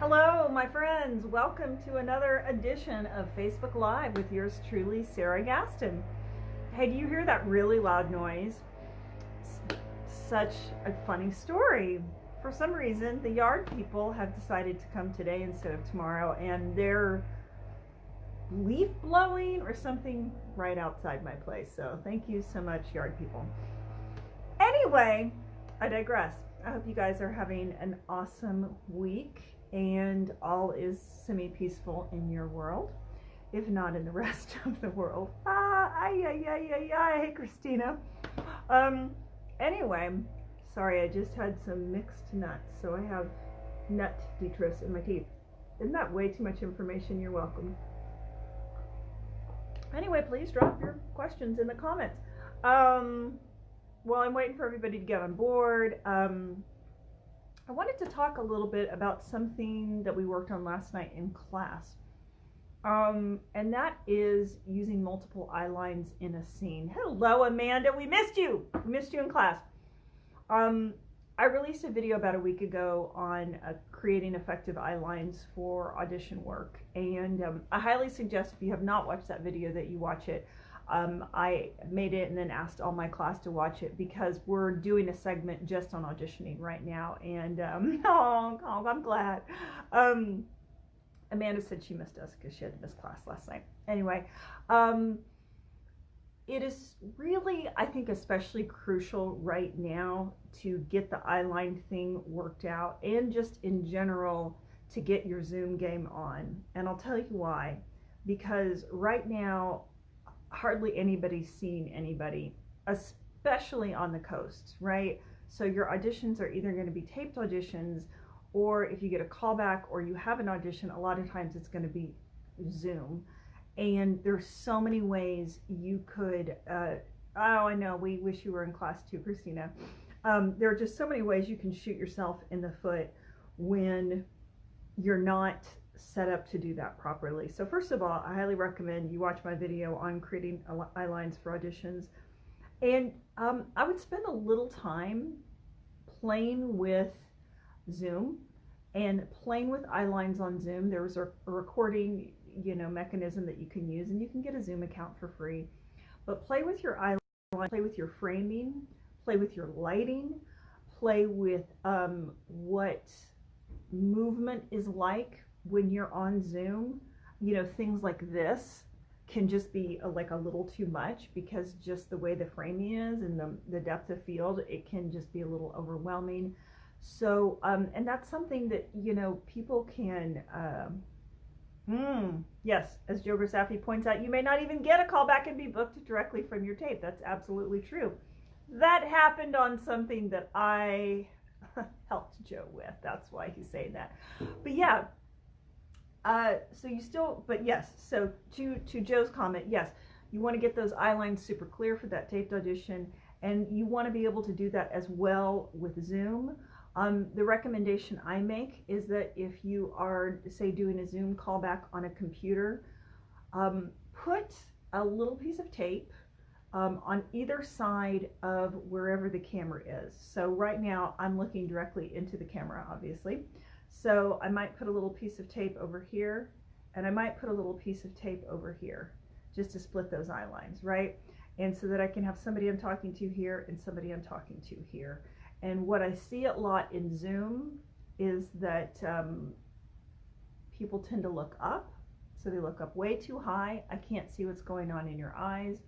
Hello, my friends. Welcome to another edition of Facebook Live with yours truly, Sarah Gaston. Hey, do you hear that really loud noise? Such a funny story. For some reason, the yard people have decided to come today instead of tomorrow, and they're leaf blowing or something right outside my place. So thank you so much, yard people. Anyway, I digress. I hope you guys are having an awesome week and all is semi-peaceful in your world, if not in the rest of the world. Hey, Christina. Anyway, sorry, I just had some mixed nuts, so I have nut detritus in my teeth. Isn't that way too much information? You're welcome. Anyway, please drop your questions in the comments. While I'm waiting for everybody to get on board, I wanted to talk a little bit about something that we worked on last night in class. And that is using multiple eye lines in a scene. Hello, Amanda. We missed you. We missed you in class. I released a video about a week ago on creating effective eye lines for audition work. And I highly suggest, if you have not watched that video, that you watch it. I made it and then asked all my class to watch it because we're doing a segment just on auditioning right now. And I'm glad. Amanda said she missed us because she had to miss class last night. Anyway, it is really, I think, especially crucial right now to get the eyeline thing worked out, and just in general to get your Zoom game on. And I'll tell you why. Because right now, hardly anybody's seeing anybody, especially on the coast, right? So your auditions are either going to be taped auditions, or if you get a callback or you have an audition, a lot of times it's going to be Zoom. And there's so many ways you could, I know, we wish you were in class too, Christina. There are just so many ways you can shoot yourself in the foot when you're not set up to do that properly. So first of all, I highly recommend you watch my video on creating eye lines for auditions. And I would spend a little time playing with Zoom and playing with eye lines on Zoom. There's a recording, mechanism that you can use, and you can get a Zoom account for free. But play with your eye line, play with your framing, play with your lighting, play with what movement is like when you're on Zoom. Things like this can just be like a little too much, because just the way the framing is and the depth of field, it can just be a little overwhelming. So, and that's something that, people can, yes, as Joe Grisafi points out, you may not even get a callback and be booked directly from your tape. That's absolutely true. That happened on something that I helped Joe with. That's why he's saying that. But yeah, so you still, but yes, so to Joe's comment, yes, you want to get those eye lines super clear for that taped audition, and you want to be able to do that as well with Zoom. The recommendation I make is that if you are, say, doing a Zoom callback on a computer, put a little piece of tape on either side of wherever the camera is. So right now I'm looking directly into the camera, obviously. So I might put a little piece of tape over here, and I might put a little piece of tape over here, just to split those eye lines, right? And so that I can have somebody I'm talking to here and somebody I'm talking to here. And what I see a lot in Zoom is that people tend to look up. So they look up way too high. I can't see what's going on in your eyes.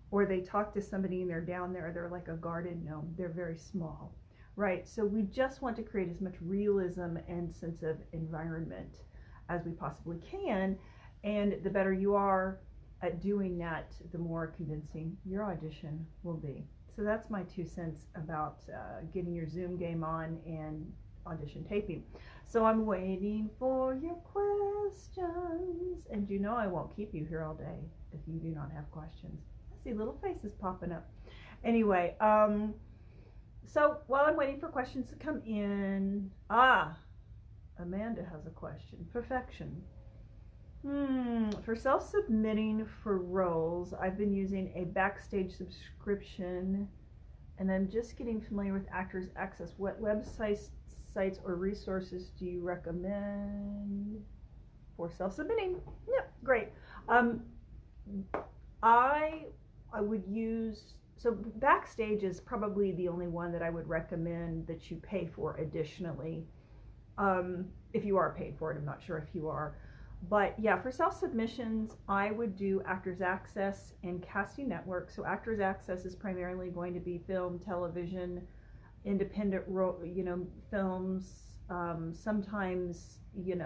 Or they talk to somebody and they're down there. They're like a guarded gnome. They're very small, right? So we just want to create as much realism and sense of environment as we possibly can. And the better you are at doing that, the more convincing your audition will be. So that's my 2 cents about getting your Zoom game on and audition taping. So I'm waiting for your questions. And I won't keep you here all day if you do not have questions. I see little faces popping up. Anyway, so while I'm waiting for questions to come in, Amanda has a question. Perfection. For self-submitting for roles, I've been using a Backstage subscription, and I'm just getting familiar with Actors Access. What websites websites or resources do you recommend for self-submitting? Yeah, great. I would use, so Backstage is probably the only one that I would recommend that you pay for additionally. If you are paid for it, I'm not sure if you are. But yeah, for self-submissions, I would do Actors Access and Casting Network. So Actors Access is primarily going to be film, television, independent, films. Sometimes,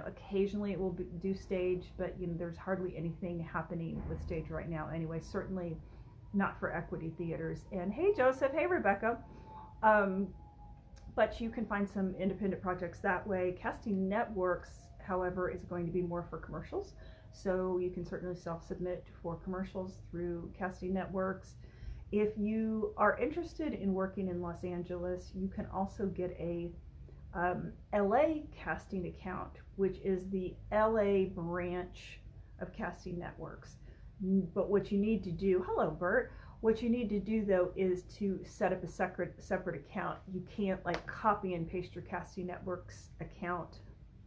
occasionally it will do stage, but there's hardly anything happening with stage right now anyway. Certainly not for equity theaters. And hey, Joseph. Hey, Rebecca. But you can find some independent projects that way. Casting Networks, however, is going to be more for commercials. So you can certainly self-submit for commercials through Casting Networks. If you are interested in working in Los Angeles, you can also get a LA casting account, which is the LA branch of Casting Networks. But what you need to do, hello Bert, what you need to do though is to set up a separate account. You can't like copy and paste your Casting Networks account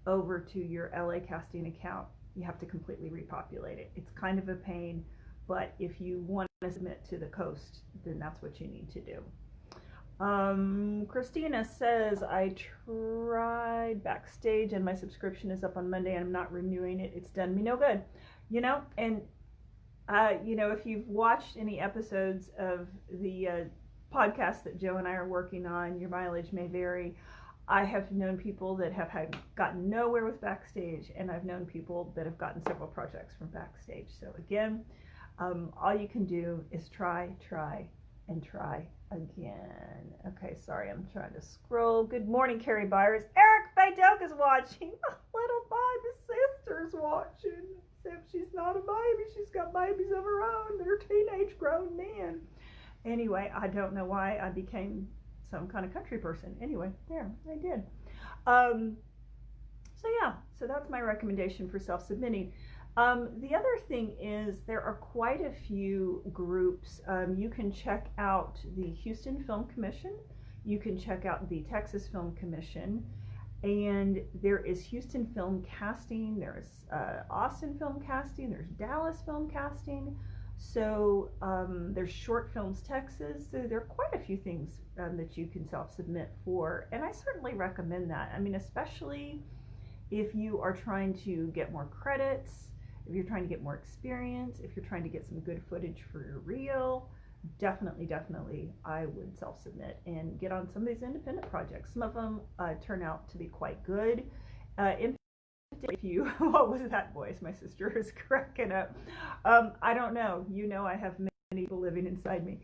over to your LA casting account. You have to completely repopulate it. It's kind of a pain, but if you want to submit to the coast, then that's what you need to do. Christina says, I tried Backstage and my subscription is up on Monday and I'm not renewing it. It's done me no good. And if you've watched any episodes of the podcast that Joe and I are working on, Your Mileage May Vary, I have known people that have gotten nowhere with Backstage, and I've known people that have gotten several projects from Backstage. So again, all you can do is try, and try again. Okay, sorry, I'm trying to scroll. Good morning, Carrie Byers. Eric Fadoke is watching. Little baby sister's watching. Except she's not a baby. She's got babies of her own that are teenage grown men. Anyway, I don't know why I became some kind of country person. Anyway, there, I did. So that's my recommendation for self-submitting. The other thing is there are quite a few groups. You can check out the Houston Film Commission. You can check out the Texas Film Commission. And there is Houston Film Casting. There's Austin Film Casting. There's Dallas Film Casting. So there's Short Films Texas. So there are quite a few things that you can self-submit for. And I certainly recommend that. I mean, especially if you are trying to get more credits, if you're trying to get more experience, if you're trying to get some good footage for your reel, definitely I would self-submit and get on some of these independent projects. Some of them turn out to be quite good. If you, what was that voice? My sister is cracking up. I don't know. I have many people living inside me.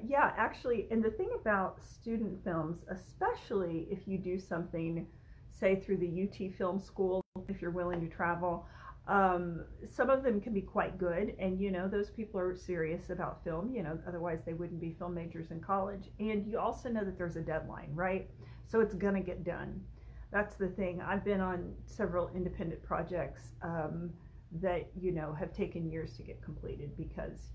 Yeah, actually, and the thing about student films, especially if you do something, say through the UT Film School, if you're willing to travel, some of them can be quite good, and those people are serious about film, otherwise they wouldn't be film majors in college. And you also know that there's a deadline, right? So it's gonna get done. That's the thing. I've been on several independent projects that have taken years to get completed because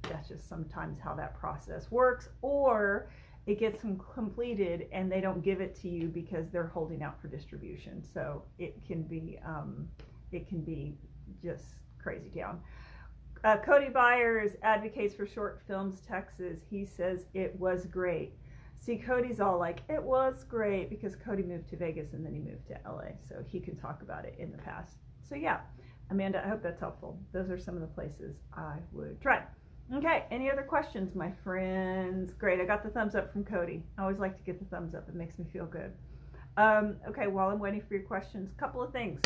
that's just sometimes how that process works, or it gets completed and they don't give it to you because they're holding out for distribution. So it can be just crazy town. Cody Byers advocates for Short Films Texas. He says it was great. See, Cody's all like, it was great, because Cody moved to Vegas and then he moved to LA, so he can talk about it in the past. So yeah, Amanda, I hope that's helpful. Those are some of the places I would try. Okay, any other questions, my friends? Great, I got the thumbs up from Cody. I always like to get the thumbs up. It makes me feel good. Okay, while I'm waiting for your questions, a couple of things.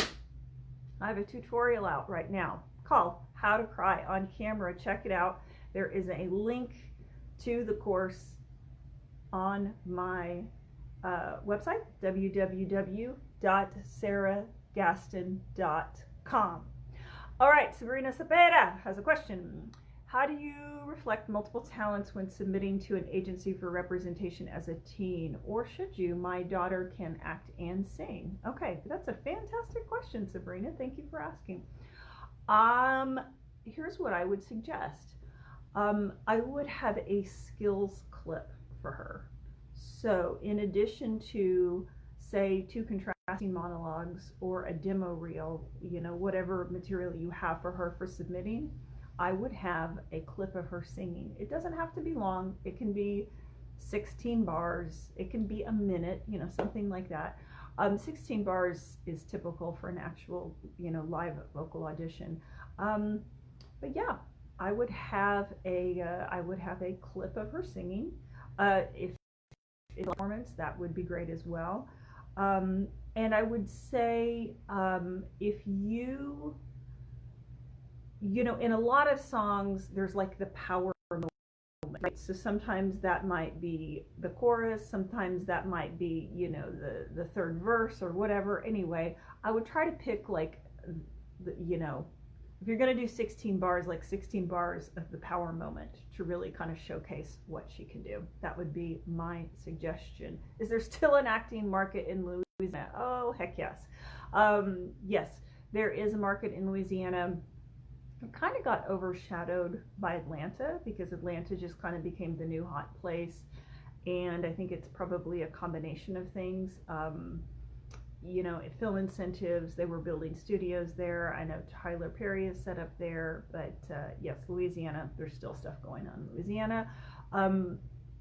I have a tutorial out right now called How to Cry on Camera. Check it out. There is a link to the course on my website, www.sarahgaston.com. All right, Sabrina Cepeda has a question. How do you reflect multiple talents when submitting to an agency for representation as a teen? Or should you? My daughter can act and sing. Okay, that's a fantastic question, Sabrina. Thank you for asking. Here's what I would suggest. I would have a skills clip for her. So in addition to, say, two contrasting monologues or a demo reel, whatever material you have for her for submitting, I would have a clip of her singing. It doesn't have to be long. It can be 16 bars. It can be a minute, something like that. 16 bars is typical for an actual, live vocal audition. But yeah, I would have a clip of her singing. If it's performance, that would be great as well. And I would say, if in a lot of songs, there's like the power moment, right? So sometimes that might be the chorus, sometimes that might be, the third verse or whatever. Anyway, I would try to pick like, if you're going to do 16 bars, like 16 bars of the power moment to really kind of showcase what she can do. That would be my suggestion. Is there still an acting market in Louisiana? Oh, heck yes. Yes, there is a market in Louisiana. It kind of got overshadowed by Atlanta because Atlanta just kind of became the new hot place. And I think it's probably a combination of things. Film incentives, they were building studios there. I know Tyler Perry is set up there, but yes, Louisiana, there's still stuff going on in Louisiana.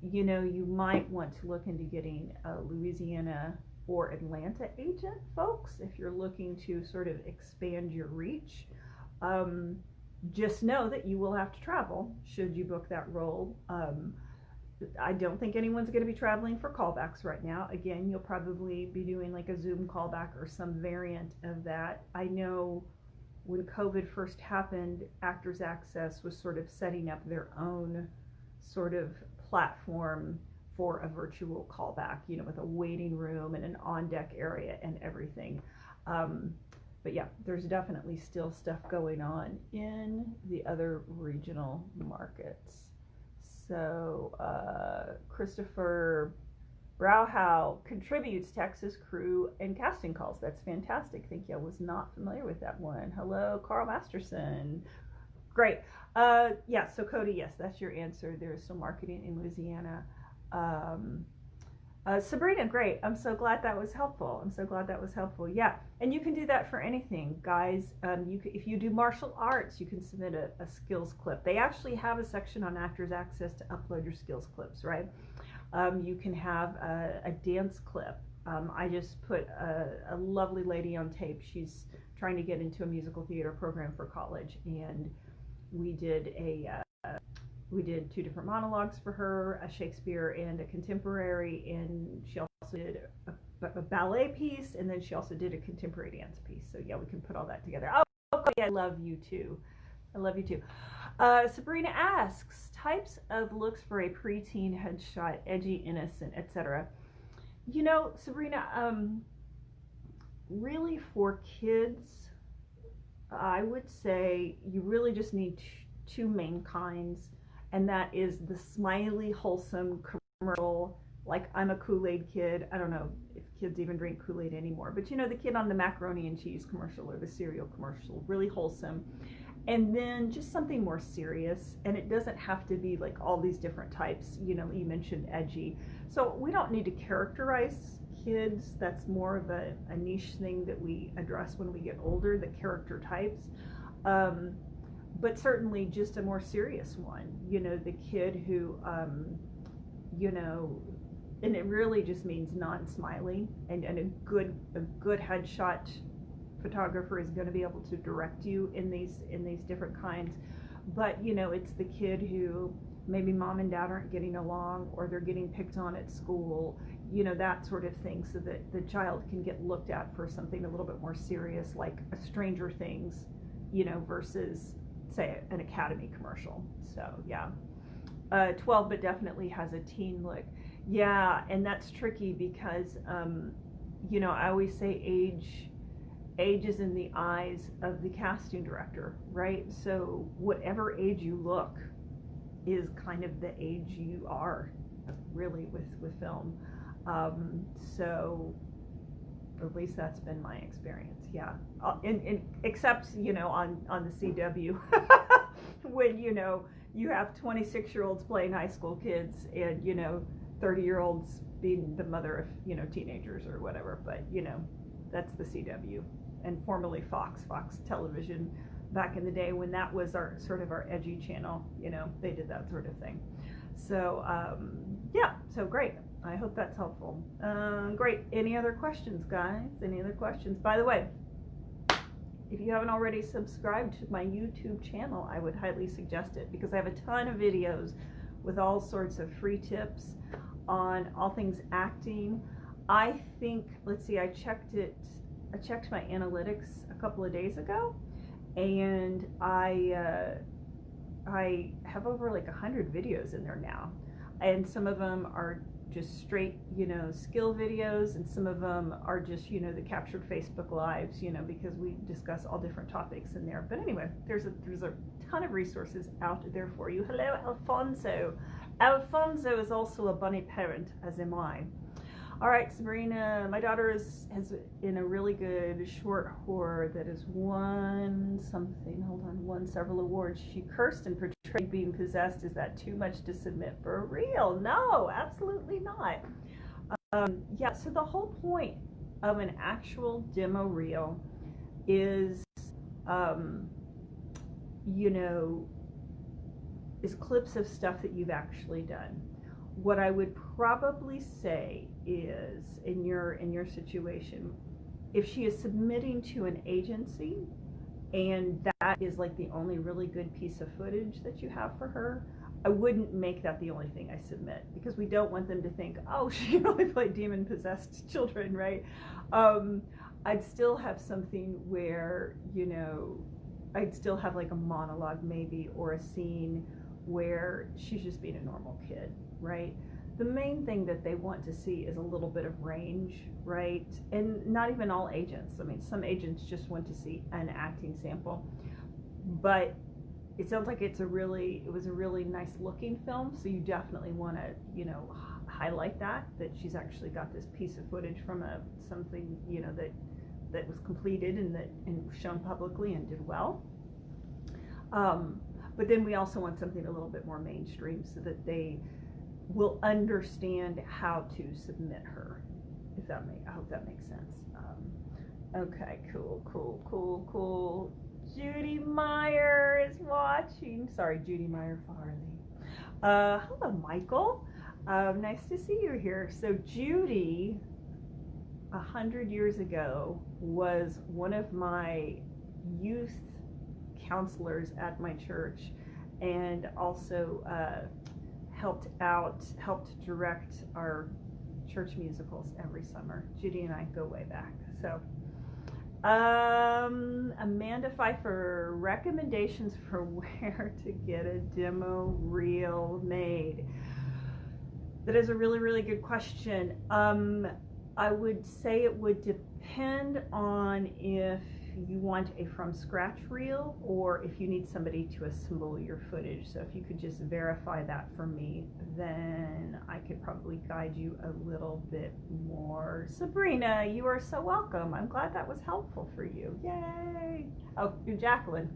You might want to look into getting a Louisiana or Atlanta agent, folks, if you're looking to sort of expand your reach. Just know that you will have to travel should you book that role. I don't think anyone's going to be traveling for callbacks right now. Again, you'll probably be doing like a Zoom callback or some variant of that. I know when COVID first happened, Actors Access was sort of setting up their own sort of platform for a virtual callback, with a waiting room and an on-deck area and everything. But yeah, there's definitely still stuff going on in the other regional markets. So Christopher Brauhau contributes Texas crew and casting calls. That's fantastic. Thank you. I was not familiar with that one. Hello, Carl Masterson. Great. Yeah, so Cody, yes, that's your answer. There is some marketing in Louisiana. Sabrina, great. I'm so glad that was helpful. Yeah, and you can do that for anything, guys. If you do martial arts, you can submit a skills clip. They actually have a section on Actors Access to upload your skills clips, right? You can have a dance clip. I just put a lovely lady on tape. She's trying to get into a musical theater program for college, and we did two different monologues for her, a Shakespeare and a contemporary, and she also did a ballet piece, and then she also did a contemporary dance piece. So yeah, we can put all that together. Oh, yeah, I love you too. Sabrina asks, types of looks for a preteen headshot, edgy, innocent, etc. Sabrina, really for kids, I would say you really just need two main kinds. And that is the smiley, wholesome commercial, like I'm a Kool-Aid kid. I don't know if kids even drink Kool-Aid anymore, but the kid on the macaroni and cheese commercial or the cereal commercial, really wholesome. And then just something more serious, and it doesn't have to be like all these different types. You mentioned edgy. So we don't need to characterize kids. That's more of a niche thing that we address when we get older, the character types. But certainly just a more serious one, the kid who, and it really just means non-smiley, and a good headshot photographer is going to be able to direct you in these different kinds. But it's the kid who maybe mom and dad aren't getting along, or they're getting picked on at school, that sort of thing, so that the child can get looked at for something a little bit more serious, like a Stranger Things, versus say an Academy commercial. So yeah, 12 but definitely has a teen look. Yeah, and that's tricky because I always say age is in the eyes of the casting director, right? So whatever age you look is kind of the age you are, really, with film. So at least that's been my experience. Yeah, except on the CW when you have 26-year-olds playing high school kids and 30-year-olds being the mother of, you know, teenagers or whatever, but, you know, that's the CW, and formerly Fox Television, back in the day when that was our sort of our edgy channel, you know, they did that sort of thing. So, yeah, so great. I hope that's helpful. Great. Any other questions, guys? Any other questions? By the way, if you haven't already subscribed to my YouTube channel, I would highly suggest it, because I have a ton of videos with all sorts of free tips on all things acting. I think, let's see, I checked my analytics a couple of days ago, and I have over like 100 videos in there now, and some of them are just straight, you know, skill videos, and some of them are just, you know, the captured Facebook lives, you know, because we discuss all different topics in there. But anyway, there's a ton of resources out there for you. Hello, Alfonso. Alfonso is also a bunny parent, as am I. All right, Sabrina, my daughter has in a really good short horror that has won several awards. She cursed and portrayed being possessed. Is that too much to submit for a reel? No, absolutely not. Yeah, so the whole point of an actual demo reel is, you know, is clips of stuff that you've actually done. What I would probably say is, in your situation, if she is submitting to an agency and that is like the only really good piece of footage that you have for her, I wouldn't make that the only thing I submit, because we don't want them to think, oh, she can only play demon-possessed children, right? I'd still have something where, you know, I'd still have like a monologue maybe, or a scene where she's just being a normal kid, right? The main thing that they want to see is a little bit of range, right? And not even all agents. I mean, some agents just want to see an acting sample. But it sounds like it was a really nice looking film, so you definitely want to, you know, highlight that she's actually got this piece of footage from something, you know, that was completed and shown publicly and did well. But then we also want something a little bit more mainstream, so that they will understand how to submit her. I hope that makes sense. Okay, cool. Judy Meyer is watching. Sorry, Judy Meyer Farley. Hello, Michael. Nice to see you here. So Judy, 100 years ago, was one of my youth counselors at my church, and also helped direct our church musicals every summer. Judy and I go way back. So Amanda Pfeiffer, recommendations for where to get a demo reel made. That is a really, really good question. I would say it would depend on if you want a from scratch reel, or if you need somebody to assemble your footage. So if you could just verify that for me, then I could probably guide you a little bit more. Sabrina, you are so welcome. I'm glad that was helpful for you. Yay. Oh, you're Jacqueline.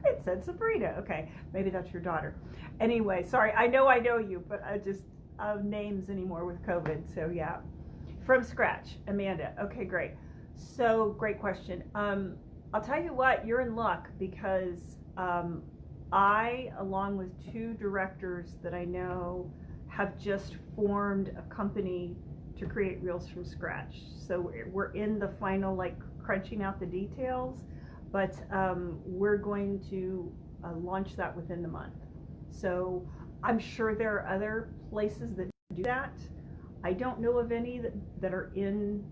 It said Sabrina. Okay, maybe that's your daughter. Anyway, sorry, I know you, but I just names anymore with COVID. So yeah, from scratch, Amanda. Okay, great. So great question. I'll tell you what, you're in luck, because I, along with two directors that I know, have just formed a company to create reels from scratch. So we're in the final, like, crunching out the details, but we're going to launch that within the month. So I'm sure there are other places that do that. I don't know of any that are in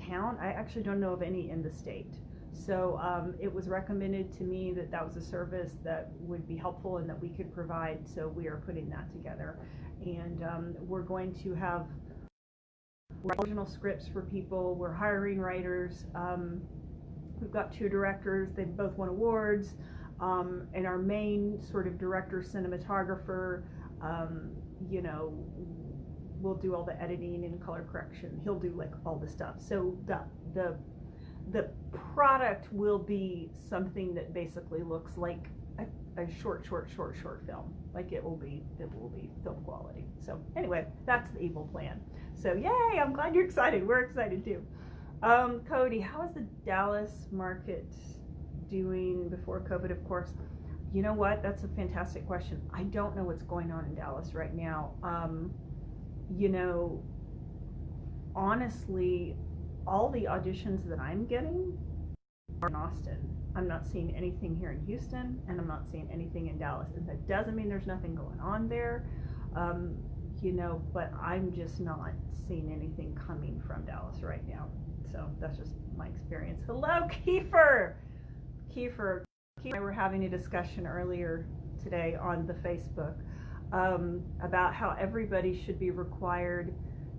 town. I actually don't know of any in the state. So it was recommended to me that was a service that would be helpful and that we could provide. So we are putting that together, and we're going to have original scripts for people. We're hiring writers. We've got two directors. They've both won awards, and our main sort of director, cinematographer, you know, will do all the editing and color correction. He'll do like all the stuff. So the product will be something that basically looks like a short film. Like it will be film quality. So anyway, that's the evil plan. So yay, I'm glad you're excited. We're excited too. Cody, how is the Dallas market doing before COVID, of course? You know what? That's a fantastic question. I don't know what's going on in Dallas right now. You know, honestly, all the auditions that I'm getting are in Austin. I'm not seeing anything here in Houston, and I'm not seeing anything in Dallas. And that doesn't mean there's nothing going on there, you know, but I'm just not seeing anything coming from Dallas right now. So that's just my experience. Hello, Kiefer! Kiefer and I were having a discussion earlier today on the Facebook about how everybody should be required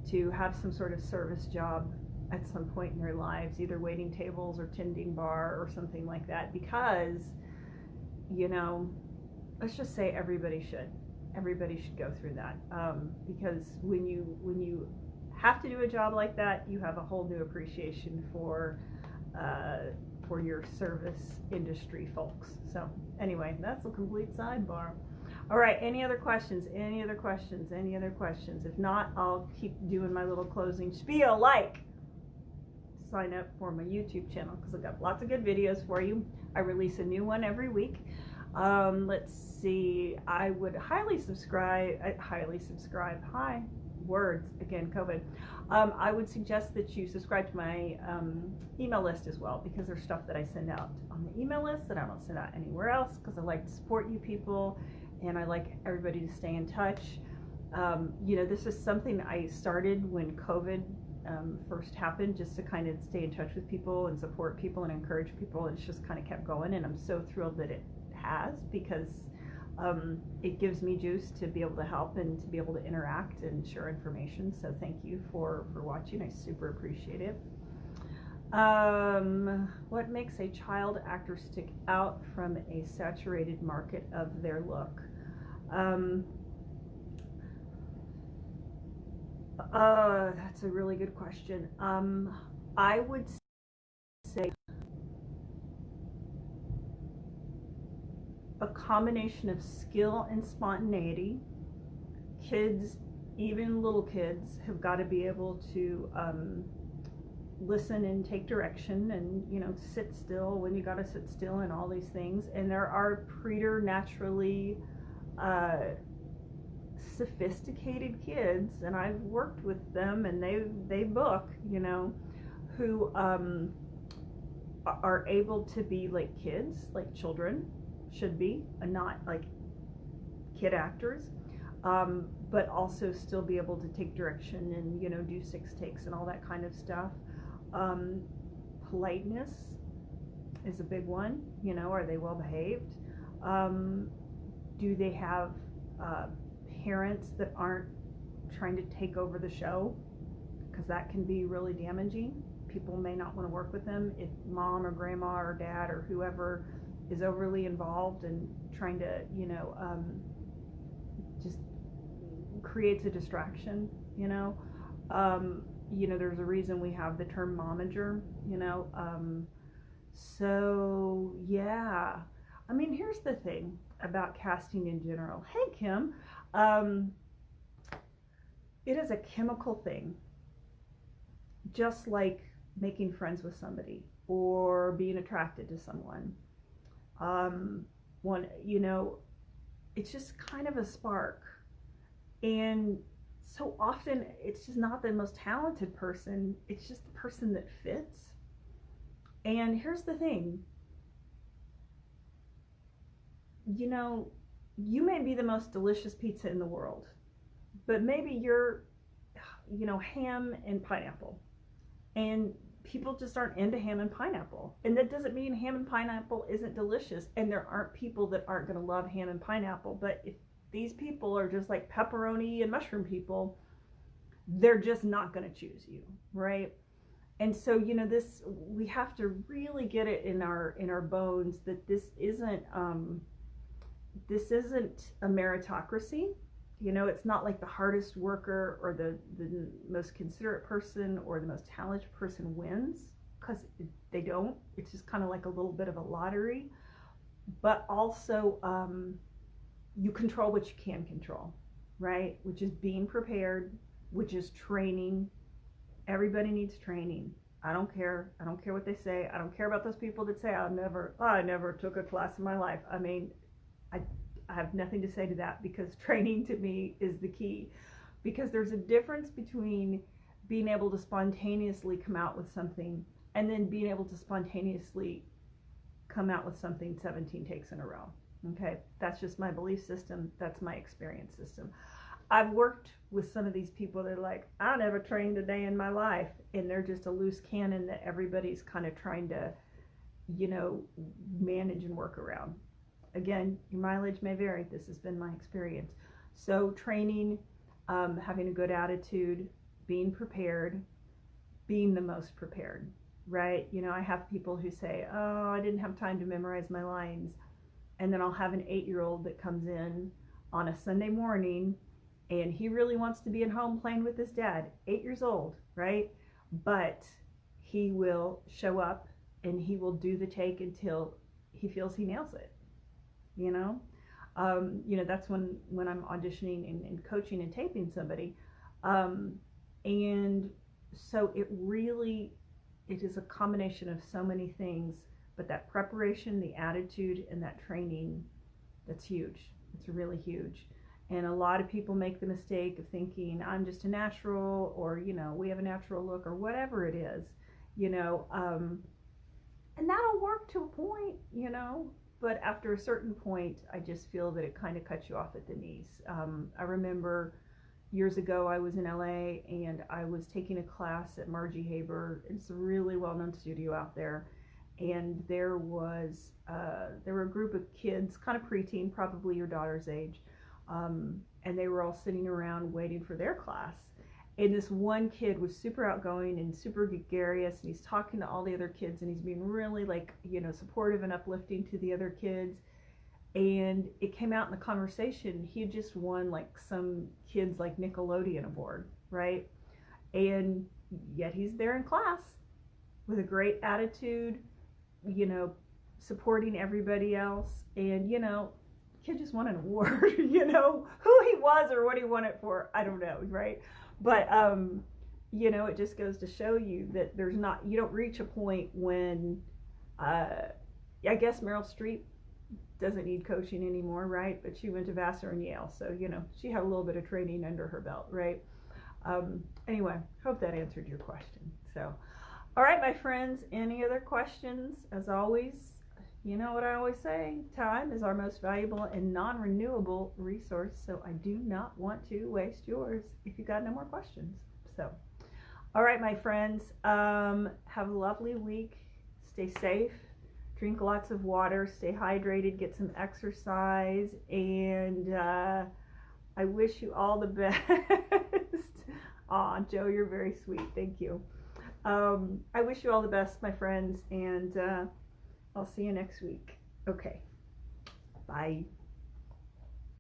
to have some sort of service job at some point in their lives, either waiting tables or tending bar or something like that, because, you know, let's just say everybody should go through that, because when you have to do a job like that, you have a whole new appreciation for your service industry folks. So anyway, that's a complete sidebar. All right, any other questions? If not, I'll keep doing my little closing spiel, like sign up for my YouTube channel because I've got lots of good videos for you. I release a new one every week. Let's see, I would highly subscribe. Hi, words again, COVID. I would suggest that you subscribe to my email list as well, because there's stuff that I send out on the email list that I don't send out anywhere else, because I like to support you people and I like everybody to stay in touch. You know, this is something I started when COVID first happened, just to kind of stay in touch with people and support people and encourage people, and it's just kind of kept going, and I'm so thrilled that it has, because it gives me juice to be able to help and to be able to interact and share information. So thank you for watching. I super appreciate it. What makes a child actor stick out from a saturated market of their look? That's a really good question. I would say a combination of skill and spontaneity. Kids, even little kids, have got to be able to listen and take direction, and, you know, sit still when you got to sit still, and all these things. And there are preternaturally sophisticated kids, and I've worked with them, and they book, you know, who are able to be like kids, like children should be, and not like kid actors, but also still be able to take direction and, you know, do 6 takes and all that kind of stuff. Politeness is a big one. You know, are they well behaved? Do they have parents that aren't trying to take over the show? Because that can be really damaging. People may not want to work with them if mom or grandma or dad or whoever is overly involved and trying to, you know, just creates a distraction, you know. You know, there's a reason we have the term momager, you know. So yeah, I mean, here's the thing about casting in general. Hey, Kim. It is a chemical thing, just like making friends with somebody or being attracted to someone. You know, it's just kind of a spark, and so often it's just not the most talented person, it's just the person that fits. And here's the thing, you know, you may be the most delicious pizza in the world, but maybe you're, you know, ham and pineapple, and people just aren't into ham and pineapple. And that doesn't mean ham and pineapple isn't delicious, and there aren't people that aren't going to love ham and pineapple. But if these people are just like pepperoni and mushroom people, they're just not going to choose you, right? And so, you know, this, we have to really get it in our bones that this isn't a meritocracy. You know, it's not like the hardest worker or the most considerate person or the most talented person wins, because they don't. It's just kind of like a little bit of a lottery. But also, you control what you can control, right? Which is being prepared, which is training. Everybody needs training. I don't care. I don't care what they say. I don't care about those people that say, I never took a class in my life. I mean, I have nothing to say to that, because training to me is the key. Because there's a difference between being able to spontaneously come out with something and then being able to spontaneously come out with something 17 takes in a row. Okay, that's just my belief system. That's my experience system. I've worked with some of these people that are like, I never trained a day in my life, and they're just a loose cannon that everybody's kind of trying to, manage and work around. Again, your mileage may vary. This has been my experience. So training, having a good attitude, being prepared, being the most prepared, right? I have people who say, oh, I didn't have time to memorize my lines. And then I'll have an 8-year-old that comes in on a Sunday morning, and he really wants to be at home playing with his dad, 8 years old, right? But he will show up and he will do the take until he feels he nails it, that's when I'm auditioning and coaching and taping somebody. And so it is a combination of so many things, but that preparation, the attitude, and that training, that's huge. It's really huge. And a lot of people make the mistake of thinking, I'm just a natural, or, we have a natural look, or whatever it is, and that'll work to a point, but after a certain point, I just feel that it kind of cuts you off at the knees. I remember years ago, I was in LA, and I was taking a class at Margie Haber. It's a really well-known studio out there. And there were a group of kids, kind of preteen, probably your daughter's age, and they were all sitting around waiting for their class. And this one kid was super outgoing and super gregarious, and he's talking to all the other kids, and he's being really supportive and uplifting to the other kids. And it came out in the conversation, he had just won some kids Nickelodeon award, right? And yet he's there in class with a great attitude, supporting everybody else. And, kid just won an award, who he was or what he won it for, I don't know, right? But, it just goes to show you that you don't reach a point when, I guess Meryl Streep doesn't need coaching anymore, right? But she went to Vassar and Yale, so, she had a little bit of training under her belt, right? Anyway, hope that answered your question. So, all right, my friends, any other questions? As always, you know what I always say, time is our most valuable and non-renewable resource, so I do not want to waste yours if you got no more questions. So, all right, my friends, have a lovely week. Stay safe, drink lots of water, stay hydrated, get some exercise, and I wish you all the best. Aw, Joe, you're very sweet. Thank you. I wish you all the best, my friends, and I'll see you next week. Okay. Bye.